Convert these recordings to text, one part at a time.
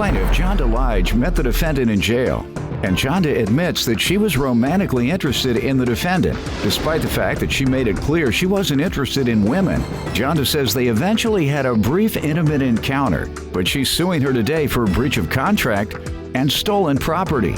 Plaintiff Jonda Lige met the defendant in jail, and Jonda admits that she was romantically interested in the defendant, despite the fact that she made it clear she wasn't interested in women. Jonda says they eventually had a brief intimate encounter, but she's suing her today for breach of contract and stolen property.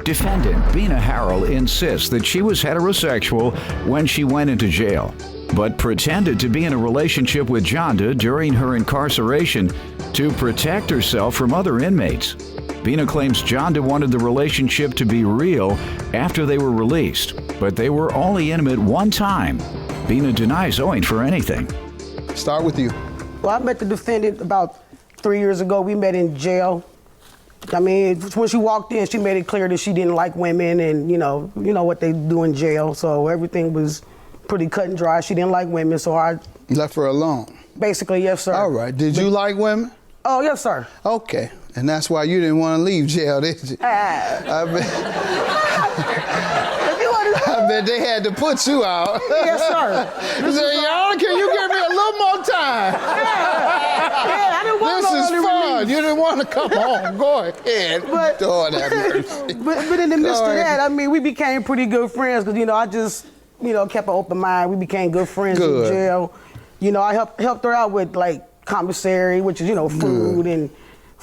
Defendant Bina Harrell insists that she was heterosexual when she went into jail, but pretended to be in a relationship with Jonda during her incarceration to protect herself from other inmates. Bina claims Jonda wanted the relationship to be real after they were released, but they were only intimate one time. Bina denies owing for anything. Start with you. Well, I met the defendant about 3 years ago. We met in jail. I mean, when she walked in, she made it clear that she didn't like women, and you know what they do in jail. So everything was pretty cut and dry. She didn't like women, so I left her alone. Basically, yes, sir. All right. Did you like women? Oh, yes, sir. Okay. And that's why you didn't want to leave jail, did you? I bet they had to put you out. Yes, sir. You say, y'all, can you give me a little more time? Yeah, I didn't want This is fun. release. You didn't want to come home. Go ahead. But, Lord have mercy. but in the midst of that, I mean, we became pretty good friends because, I just, kept an open mind. We became good friends in jail. I helped her out with, like, commissary, which is, food and...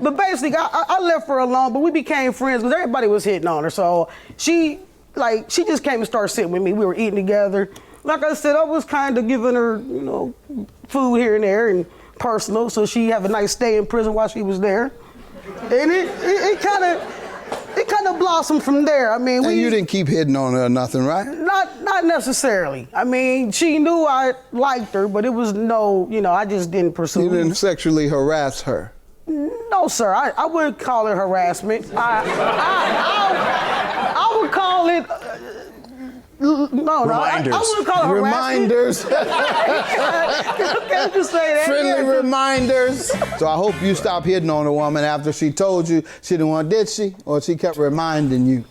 But basically, I left her alone, but we became friends because everybody was hitting on her. So she just came and started sitting with me. We were eating together. Like I said, I was kind of giving her, food here and there and personal, so she have a nice stay in prison while she was there. And it kind of blossomed from there. I mean, you didn't keep hitting on her or nothing, right? Not necessarily. I mean, she knew I liked her, but it was I just didn't pursue. You didn't sexually harass her? No, sir. I wouldn't call it harassment. I would call it. Reminders. I wouldn't call it reminders. Can't you say that? Friendly reminders. So I hope you stopped hitting on a woman after she told you she didn't want, did she? Or she kept reminding you?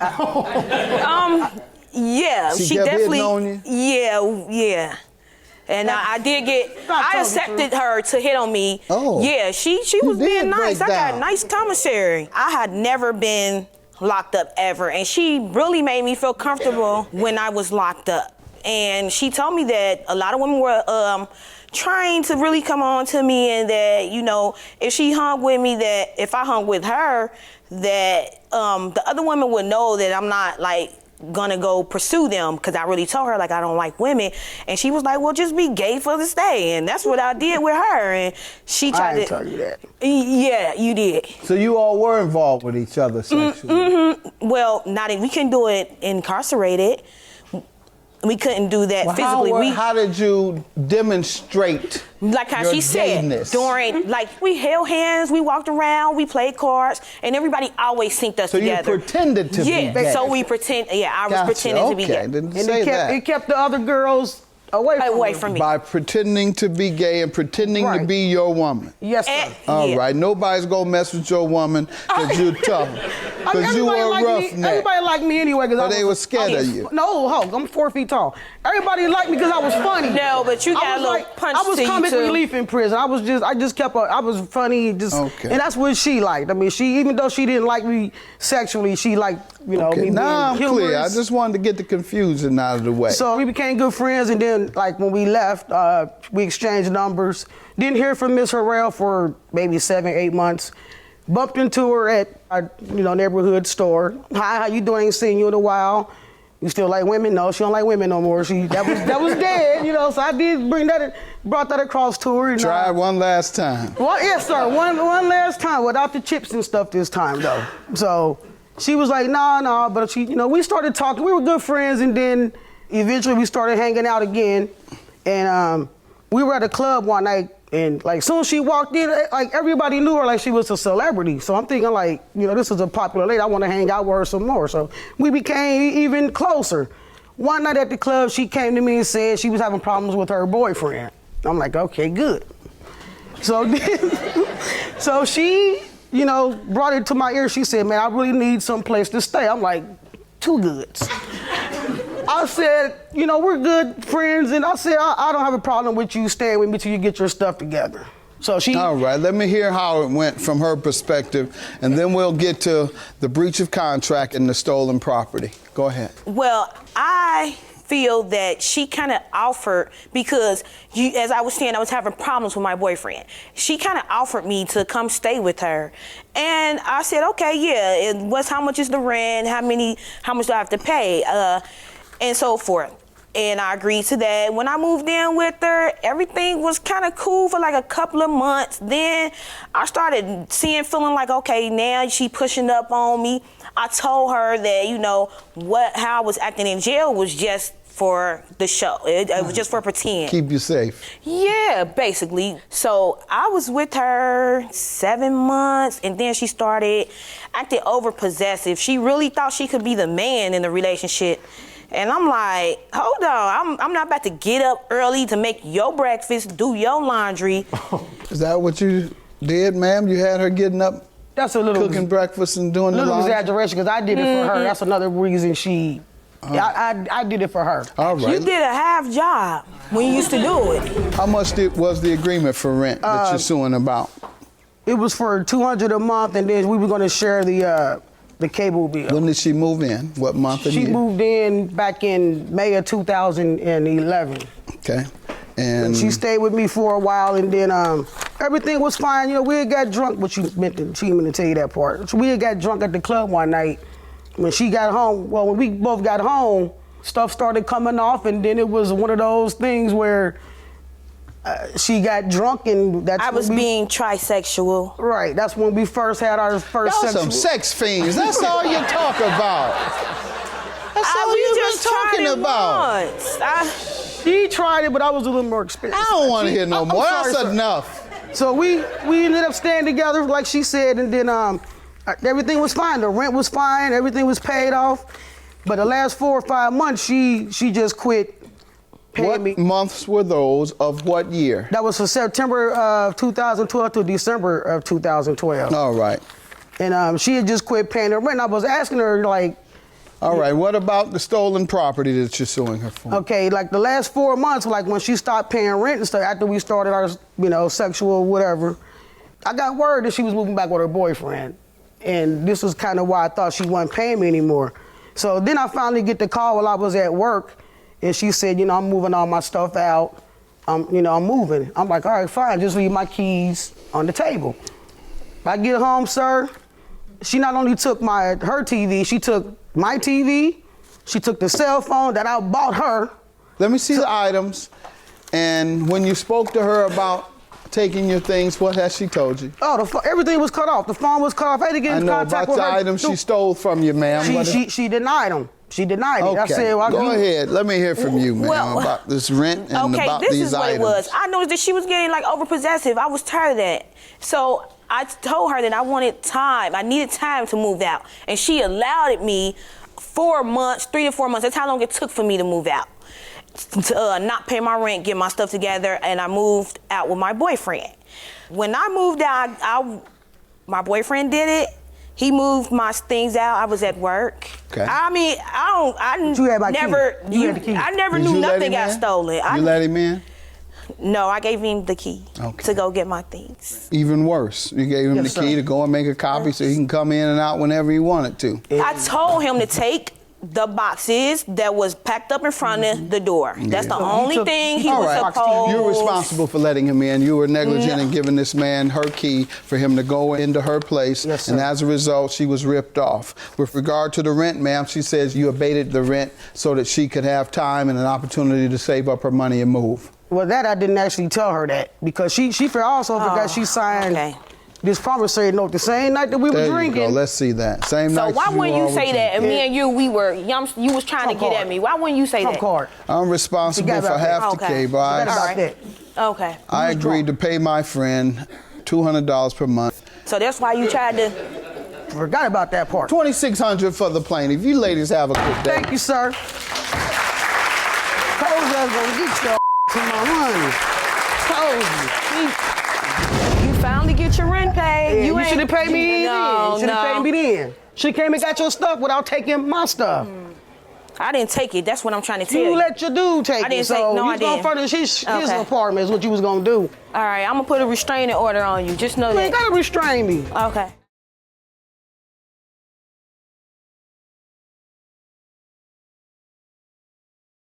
Yeah, she kept definitely. Hitting on you? Yeah. And I accepted her to hit on me. Oh. Yeah, she was being nice. I got down. nice commissary. I had never been locked up ever, and she really made me feel comfortable when I was locked up. And she told me that a lot of women were trying to really come on to me, and that, if she hung with me, that if I hung with her, that the other women would know that I'm not, gonna go pursue them, because I really told her, I don't like women. And she was like, well, just be gay for the stay. And that's what I did with her. And she tried I didn't tell you that. Yeah, you did. So you all were involved with each other sexually? Mm-hmm. Well, we couldn't do it incarcerated. We couldn't do that physically. How did you demonstrate like how your she said, gayness? during, we held hands, we walked around, we played cards, and everybody always synced us together. So you pretended to be gay? Yeah, so we I was pretending to be gay. Didn't And say that. it kept the other girls away from me. By pretending to be gay and pretending to be your woman. Yes, sir. All right, nobody's gonna mess with your woman because you're tough. Because you were a roughneck. Everybody liked me anyway because they were scared of you. No, I'm 4 feet tall. Everybody liked me because I was funny. No, but you got a little punch to you too. I was comic relief in prison. I was funny, and that's what she liked. I mean, even though she didn't like me sexually, she liked, me being now I'm humorous. clear. I just wanted to get the confusion out of the way. So we became good friends, and then, when we left, we exchanged numbers. Didn't hear from Miss Harrell for maybe 7-8 months. Bumped into her at our, neighborhood store. Hi, how you doing? Ain't seen you in a while. You still like women? No, she don't like women no more. That was dead, So I did brought that across to her. And, Try one last time. Well, yes, sir. One last time without the chips and stuff this time, though. So she was like, no, but she, we started talking. We were good friends, and then eventually we started hanging out again. And we were at a club one night. And soon as she walked in, everybody knew her like she was a celebrity. So I'm thinking this is a popular lady. I want to hang out with her some more. So we became even closer. One night at the club, she came to me and said she was having problems with her boyfriend. I'm like, okay, good. So so she, brought it to my ear. She said, man, I really need some place to stay. I'm like, two goods. I said, we're good friends, and I said, I don't have a problem with you staying with me till you get your stuff together. So she. All right, let me hear how it went from her perspective, and then we'll get to the breach of contract and the stolen property. Go ahead. Well, I feel that she kind of offered, because as I was saying, I was having problems with my boyfriend. She kind of offered me to come stay with her. And I said, okay, yeah, how much is the rent? How much do I have to pay? And so forth. And I agreed to that. When I moved in with her, everything was kind of cool for like a couple of months. Then I started feeling like, okay, now she pushing up on me. I told her that, how I was acting in jail was just for the show. It was just for pretend. Keep you safe. Yeah, basically. So I was with her 7 months, and then she started acting over possessive. She really thought she could be the man in the relationship. And I'm like, hold on, I'm not about to get up early to make your breakfast, do your laundry. Is that what you did, ma'am? You had her getting up, that's a little cooking breakfast and doing the laundry? Little exaggeration, because I did it for her. That's another reason she. I did it for her. All right. You did a half job when you used to do it. How much was the agreement for rent that you're suing about? It was for $200 a month, and then we were going to share the cable bill. When did she move in? What month and year? She moved in back in May of 2011. Okay. And she stayed with me for a while, and then everything was fine. We had got drunk, but she didn't mean to tell you that part. So we had got drunk at the club one night. When she got home, when we both got home, stuff started coming off, and then it was one of those things where she got drunk, and that's I was being trisexual. Right, that's when we first had our first y'all sexual. some sex fiends. That's all you talk about. That's all we you've just been talking tried it about. once. She tried it, but I was a little more experienced. I don't want to hear no more. sorry, That's sir. enough. So we ended up staying together, like she said, and then everything was fine. The rent was fine. Everything was paid off. But the last 4 or 5 months, she just quit paying What me. months were those of what year? That was from September of 2012 to December of 2012. All right. And she had just quit paying the rent. I was asking her, like, All right. What about the stolen property that you're suing her for? okay, like the last 4 months, like when she stopped paying rent and stuff, after we started our, sexual whatever, I got word that she was moving back with her boyfriend. And this was kind of why I thought she wasn't paying me anymore. So then I finally get the call while I was at work, and she said, I'm moving all my stuff out. I'm moving. I'm like, all right, fine, just leave my keys on the table. I get home, sir, she not only took her TV, she took my TV, she took the cell phone that I bought her. Let me see the items. And when you spoke to her about taking your things, what has she told you? Oh, everything was cut off. The phone was cut off. I had to get in contact with her. About the items she stole from you, ma'am. She denied them. She denied it. Okay, I said, go ahead. Let me hear from you, ma'am, Well, about this rent and about these items. Okay, this is what it was. I noticed that she was getting over possessive. I was tired of that. So I told her that I wanted time. I needed time to move out. And she allowed me 4 months, 3 to 4 months. That's how long it took for me to move out. To not pay my rent, get my stuff together, and I moved out with my boyfriend. When I moved out, my boyfriend did it. He moved my things out. I was at work. Okay. I mean, I never knew nothing got stolen. You let him in? No, I gave him the key to go get my things. Even worse, you gave him the key to go and make a copy so he can come in and out whenever he wanted to. I told him to take the boxes that was packed up in front of the door. That's the only thing he was supposed. You're responsible for letting him in. You were negligent in giving this man her key for him to go into her place. Yes, sir. And as a result, she was ripped off. With regard to the rent, ma'am, she says you abated the rent so that she could have time and an opportunity to save up her money and move. Well, that I didn't actually tell her that, because she also forgot she signed this promissory note the same night that we were drinking. There you go. Let's see that. Same night. So why wouldn't you say that? And me and you, you was trying to get at me. Why wouldn't you say that? Card. I'm responsible for half the cable. Forgot about that. Okay. I agreed to pay my friend $200 per month. So that's why you tried to. Forgot about that part. $2,600 for the plaintiff. You ladies have a good day. Thank you, sir. Told you I was gonna get your to my money. Told you. You finally get your rent paid. Yeah, you should have paid me then. No, You should have paid me then. She came and got your stuff without taking my stuff. I didn't take it. That's what I'm trying to tell you. You let your dude take I didn't it, so take- no, you I was gonna didn't. furnish his Okay. apartment is what you was gonna do. All right, I'm gonna put a restraining order on you. Just know You ain't that. gotta restrain me. Okay.